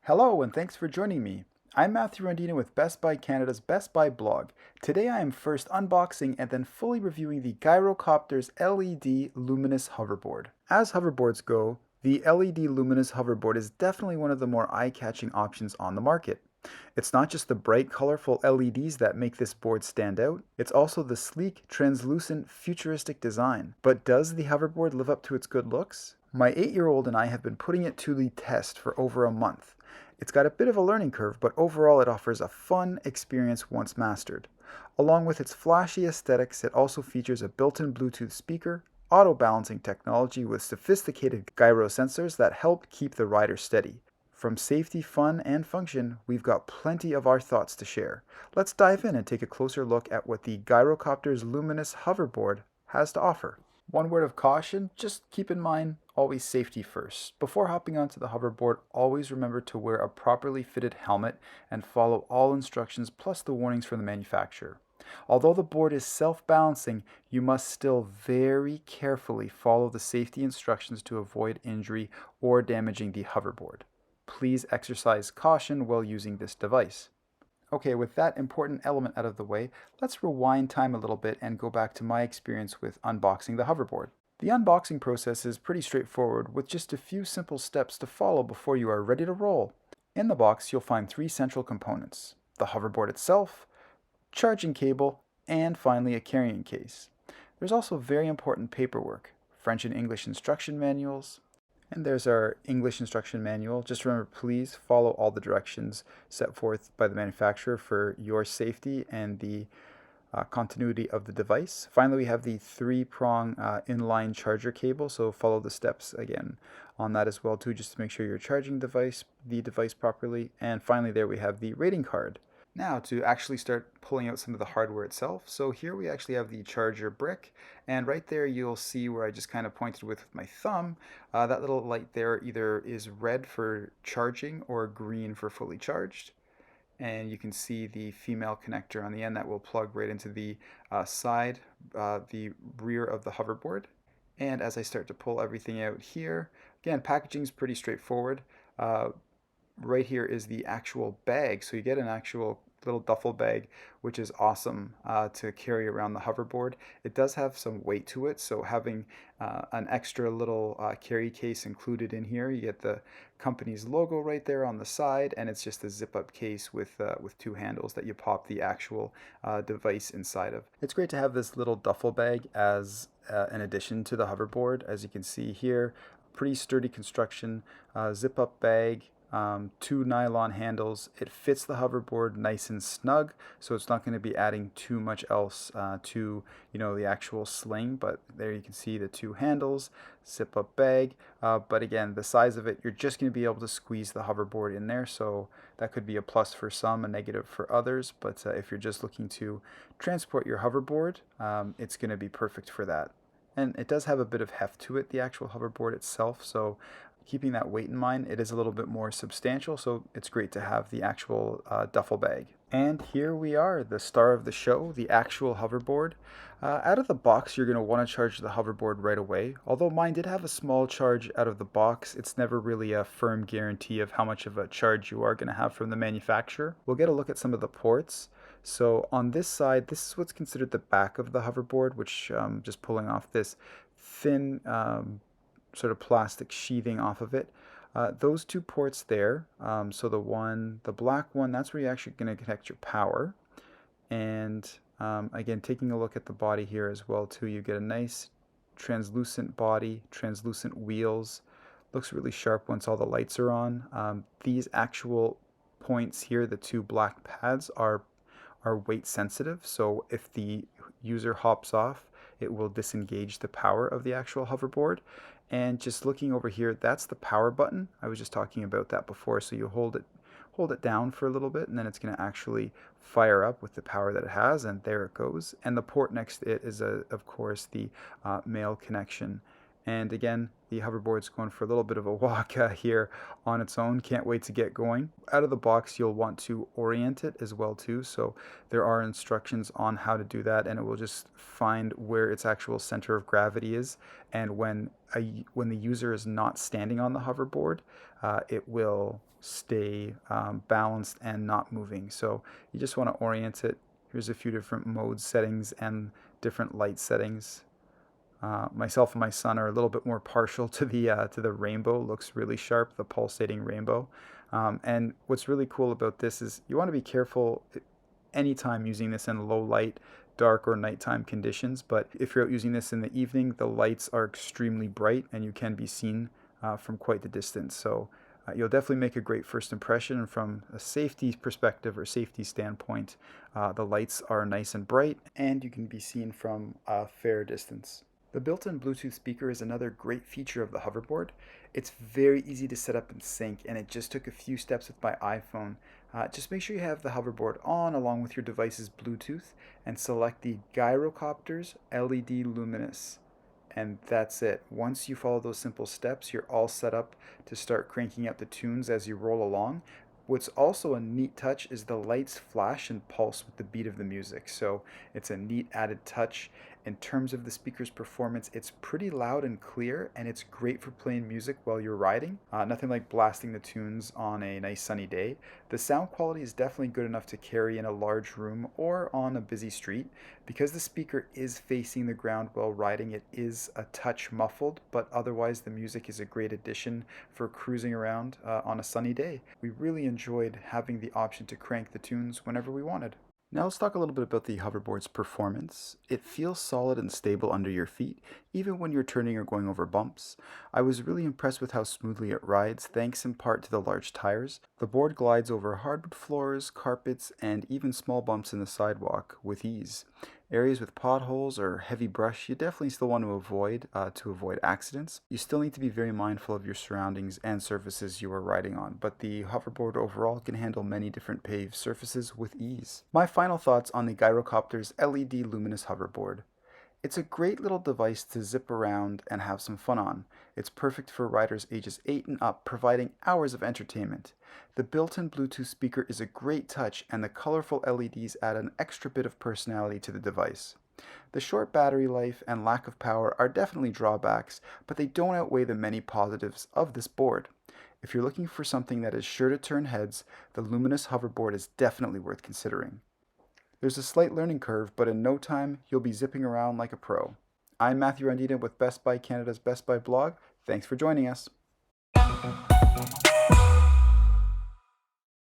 Hello and thanks for joining me. I'm Matthew Rondina with Best Buy Canada's Best Buy blog. Today I am first unboxing and then fully reviewing the Gyrocopters LED Luminous Hoverboard. As hoverboards go, the LED Luminous Hoverboard is definitely one of the more eye-catching options on the market. It's not just the bright, colorful LEDs that make this board stand out, it's also the sleek, translucent, futuristic design. But does the hoverboard live up to its good looks? My 8-year-old and I have been putting it to the test for over a month. It's got a bit of a learning curve, but overall it offers a fun experience once mastered. Along with its flashy aesthetics, it also features a built-in Bluetooth speaker, auto-balancing technology with sophisticated gyro sensors that help keep the rider steady. From safety, fun, and function, we've got plenty of our thoughts to share. Let's dive in and take a closer look at what the Gyrocopters Luminous Hoverboard has to offer. One word of caution, just keep in mind, always safety first. Before hopping onto the hoverboard, always remember to wear a properly fitted helmet and follow all instructions plus the warnings from the manufacturer. Although the board is self-balancing, you must still very carefully follow the safety instructions to avoid injury or damaging the hoverboard. Please exercise caution while using this device. Okay, with that important element out of the way, let's rewind time a little bit and go back to my experience with unboxing the hoverboard. The unboxing process is pretty straightforward with just a few simple steps to follow before you are ready to roll. In the box, you'll find 3 central components: the hoverboard itself, charging cable, and finally a carrying case. There's also very important paperwork, French and English instruction manuals, and there's our English instruction manual. Just remember, please follow all the directions set forth by the manufacturer for your safety and the continuity of the device. Finally, we have the 3-prong inline charger cable, so follow the steps again on that as well too, just to make sure you're charging the device properly. And finally there we have the rating card. Now to actually start pulling out some of the hardware itself. So here we actually have the charger brick, and right there you'll see where I just kind of pointed with my thumb. That little light there either is red for charging or green for fully charged. And you can see the female connector on the end that will plug right into the the rear of the hoverboard. And as I start to pull everything out here, again, packaging is pretty straightforward. Right here is the actual bag, so you get an actual little duffel bag, which is awesome to carry around the hoverboard. It does have some weight to it, so having an extra little carry case included in here. You get the company's logo right there on the side, and it's just a zip-up case with 2 handles that you pop the actual device inside of. It's great to have this little duffel bag as an addition to the hoverboard. As you can see here, pretty sturdy construction, zip-up bag. 2 nylon handles. It fits the hoverboard nice and snug, so it's not going to be adding too much else to the actual sling. But there you can see the 2 handles, zip up bag. But again, the size of it, you're just going to be able to squeeze the hoverboard in there, so that could be a plus for some, a negative for others. But if you're just looking to transport your hoverboard, it's going to be perfect for that. And it does have a bit of heft to it, the actual hoverboard itself, so keeping that weight in mind, it is a little bit more substantial, so it's great to have the actual duffel bag. And here we are, the star of the show, the actual hoverboard. Out of the box, you're going to want to charge the hoverboard right away. Although mine did have a small charge out of the box, it's never really a firm guarantee of how much of a charge you are going to have from the manufacturer. We'll get a look at some of the ports. So on this side, this is what's considered the back of the hoverboard, which just pulling off this thin sort of plastic sheathing off of it. Those 2 ports there, so the black one, that's where you're actually going to connect your power. And again, taking a look at the body here as well too, you get a nice translucent body, translucent wheels. Looks really sharp once all the lights are on. These actual points here, the 2 black pads, are weight sensitive, so if the user hops off, it will disengage the power of the actual hoverboard. And just looking over here, that's the power button. I was just talking about that before. So you hold it down for a little bit, and then it's going to actually fire up with the power that it has, and there it goes. And the port next to it is of course the male connection. And again, the hoverboard's going for a little bit of a walk here on its own. Can't wait to get going. Out of the box, you'll want to orient it as well too. So there are instructions on how to do that, and it will just find where its actual center of gravity is. And when the user is not standing on the hoverboard, it will stay balanced and not moving. So you just want to orient it. Here's a few different mode settings and different light settings. Myself and my son are a little bit more partial to the rainbow. It looks really sharp, the pulsating rainbow. And what's really cool about this is you want to be careful anytime using this in low light, dark or nighttime conditions. But if you're out using this in the evening, the lights are extremely bright and you can be seen from quite the distance. So you'll definitely make a great first impression. And from a safety perspective or safety standpoint, the lights are nice and bright and you can be seen from a fair distance. The built-in Bluetooth speaker is another great feature of the hoverboard. It's very easy to set up and sync, and it just took a few steps with my iPhone. Just make sure you have the hoverboard on along with your device's Bluetooth and select the Gyrocopters LED Luminous. And that's it. Once you follow those simple steps, you're all set up to start cranking out the tunes as you roll along. What's also a neat touch is the lights flash and pulse with the beat of the music, so it's a neat added touch. In terms of the speaker's performance, it's pretty loud and clear, and it's great for playing music while you're riding. Nothing like blasting the tunes on a nice sunny day. The sound quality is definitely good enough to carry in a large room or on a busy street. Because the speaker is facing the ground while riding, it is a touch muffled, but otherwise the music is a great addition for cruising around on a sunny day. We really enjoyed having the option to crank the tunes whenever we wanted. Now let's talk a little bit about the hoverboard's performance. It feels solid and stable under your feet, even when you're turning or going over bumps. I was really impressed with how smoothly it rides, thanks in part to the large tires. The board glides over hardwood floors, carpets, and even small bumps in the sidewalk with ease. Areas with potholes or heavy brush you definitely still want to avoid accidents. You still need to be very mindful of your surroundings and surfaces you are riding on, but the hoverboard overall can handle many different paved surfaces with ease. My final thoughts on the Gyrocopters LED Luminous Hoverboard. It's a great little device to zip around and have some fun on. It's perfect for riders ages 8 and up, providing hours of entertainment. The built-in Bluetooth speaker is a great touch, and the colorful LEDs add an extra bit of personality to the device. The short battery life and lack of power are definitely drawbacks, but they don't outweigh the many positives of this board. If you're looking for something that is sure to turn heads, the Luminous Hoverboard is definitely worth considering. There's a slight learning curve, but in no time, you'll be zipping around like a pro. I'm Matthew Randina with Best Buy Canada's Best Buy blog. Thanks for joining us.